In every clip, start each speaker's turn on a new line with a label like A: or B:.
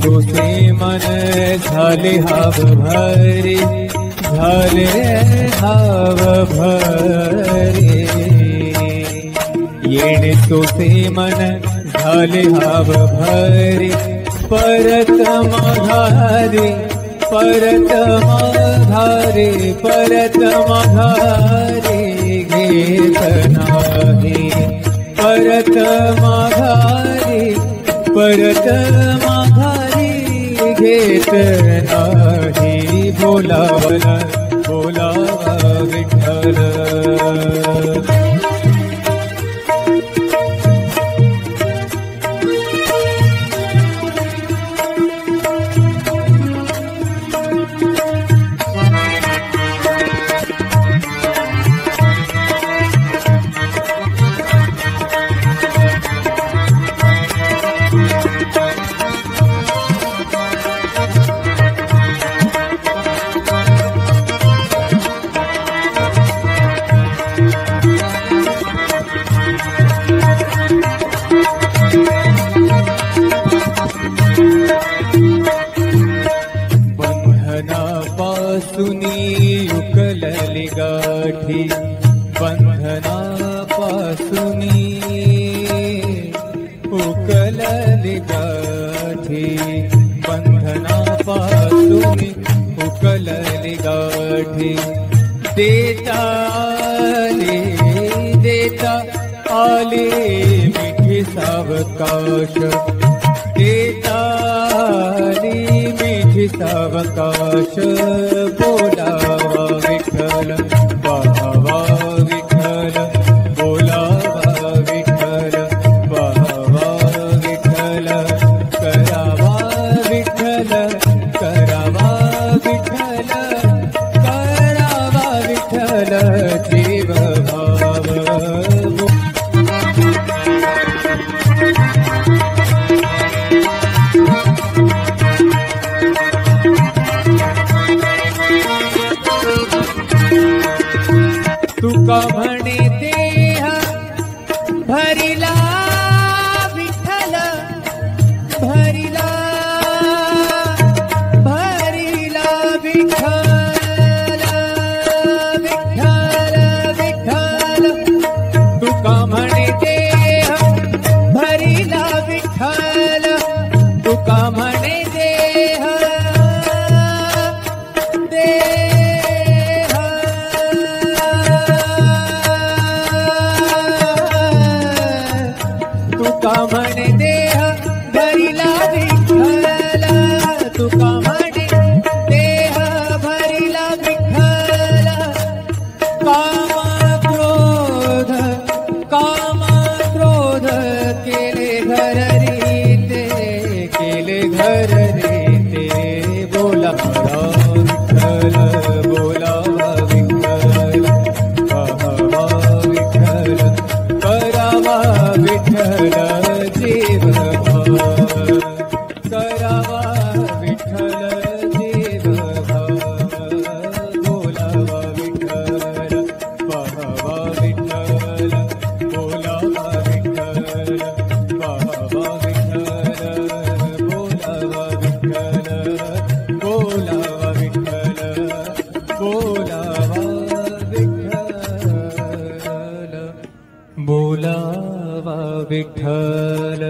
A: तुसे मन झाले हाव भरे, झाले हाव भरे. येणे तुसे मन झाले हाव भरे, परत माघारे, परत माघारे, परत माघारे घेत नाही. परत माघारे, परत माघारी घेत नाही. बोलावला बोलावा विठ्ठल. बंधनापासूनी उकलली गाठी, बंधनापासूनी उकलली गाठी, बंधनापासूनी उकलली गाठी. देता आले मिठी सावकाश, देता आली मिठी सावकाश. बोलावा विठ्ठल, पाहावा विठ्ठल, बोलावा विठ्ठल, पाहावा विठ्ठल. करावा विठ्ठल, करावा विठ्ठल, करावा विठ्ठल जीव भाव. तुका म्हणे देह भरिला विठ्ठल, भरिला भरिला विठ्ठल, विठ्ठल विठ्ठल. तुका म्हणे देह भरिला विठ्ठल, तुका म्हणे देह तुका म्हणे देह भरिला विठ्ठल, तुका म्हणे देह भरिला विठ्ठल. काम क्रोध केले घर रीते, केले घर रीते. बोलावा विठ्ठल, बोलावा विठ्ठल, पाहावा विठ्ठल, करावा विठ्ठल जीव भाव. करावा विठ्ठल जीव भाव. बोलावा विठ्ठल, पाहावा विठ्ठल, बोलावा विठ्ठल, पाहावा विठ्ठल, बोलावा विठ्ठल, बोलावा विठ्ठल, बोलावा विठ्ठल. बोलावा विठ्ठल,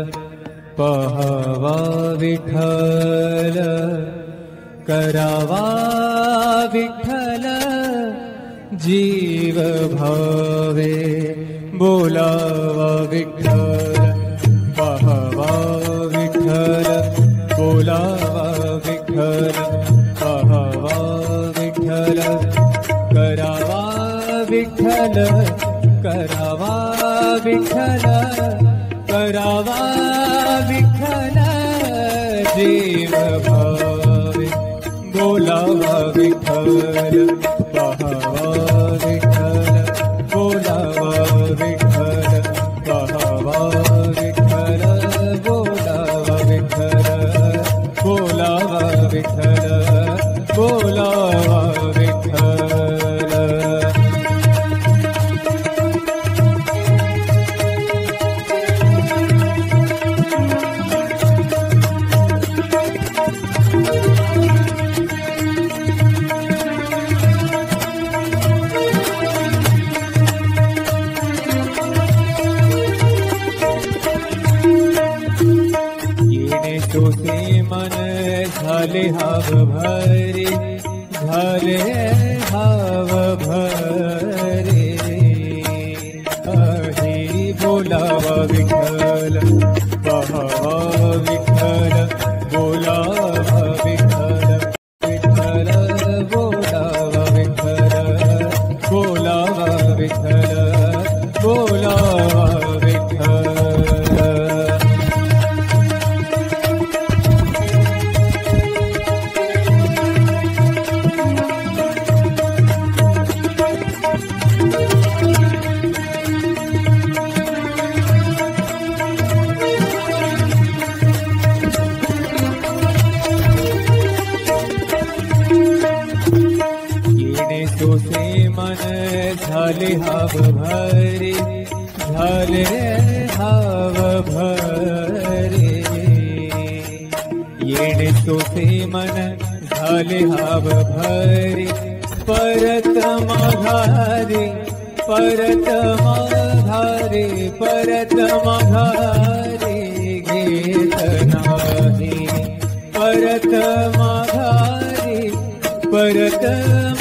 A: पाहावा विठ्ठल, करावा विठ्ठल जीव भावे. बोलावा विठ्ठल, पाहावा विठ्ठल, बोलावा विठ्ठल, पाहावा विठ्ठल, करावा विठ्ठल, करावा विठ्ठल, करावा विठ्ठल जीव भावे. बोलावा विठ्ठल, पाहावा विठ्ठल, बोलावा विठ्ठल, पाहावा विठ्ठल, बोलावा विठ्ठल, बोलावा विठ्ठल, बोलावा विठ्ठल. सोसे मन झाले हाव भरे, झाले हाव भरे. हरी बोलावा विठ्ठल, पहावा विठ्ठल, बोलावा विठ्ठल, विठ्ठल बोलावा विठ्ठल, बोलावा विठ्ठल, बोलावा विठ्ठल. सोसे मन झाले हाव भरे, झाले हाव भरे. येणे सोसे मन झाले हाव भरे, परत माघारे, परत माघारे, परत माघारे घेत नाही. परत माघारे, परत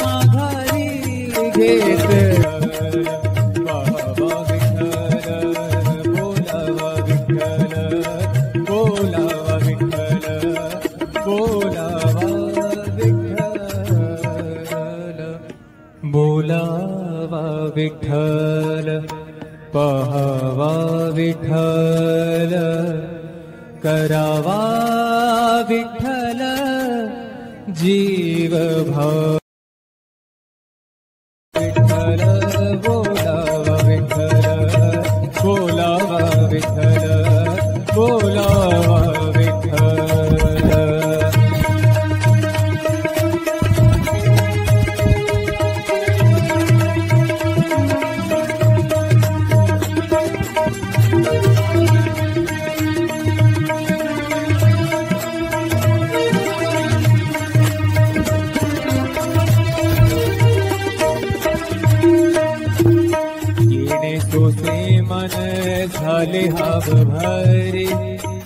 A: माघारी घेत. पहावा विठ्ठल, बोलावा विठ्ठल, बोलावा विठ्ठल, बोलावा विठ्ठल, बोलावा विठ्ठल. पहावा विठ्ठल, करावा विठ्ठल जीव भाव. विठ्ठल बोलावा विठ्ठल, बोलावा विठ्ठल, बोलावा विठ्ठल. सोसे मन झाले हाव भरे,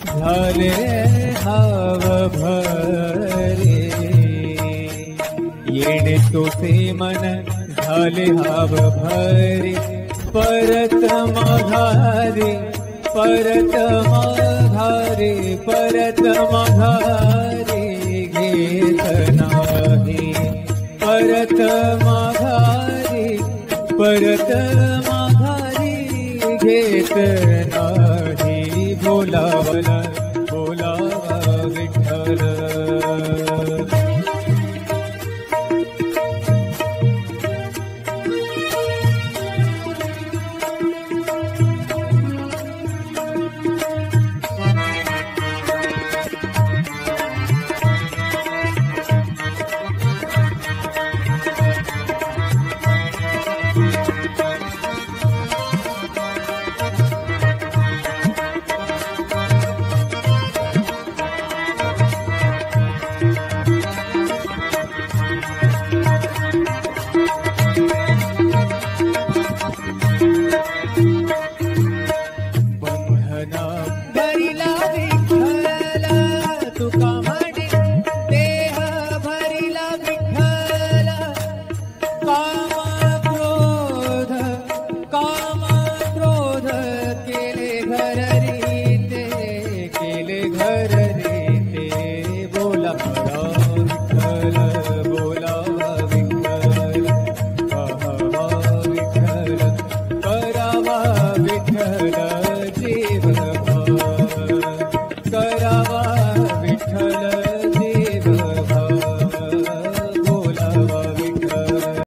A: झाले हाव भरे. येणे सोसे मन झाले हाव भरे, परत माघारे, परत माघारे, परत माघारे घेत नाही. परत माघारे, परत माघारी घेत नाही. बोलावला, बोलावा विठ्ठल. घर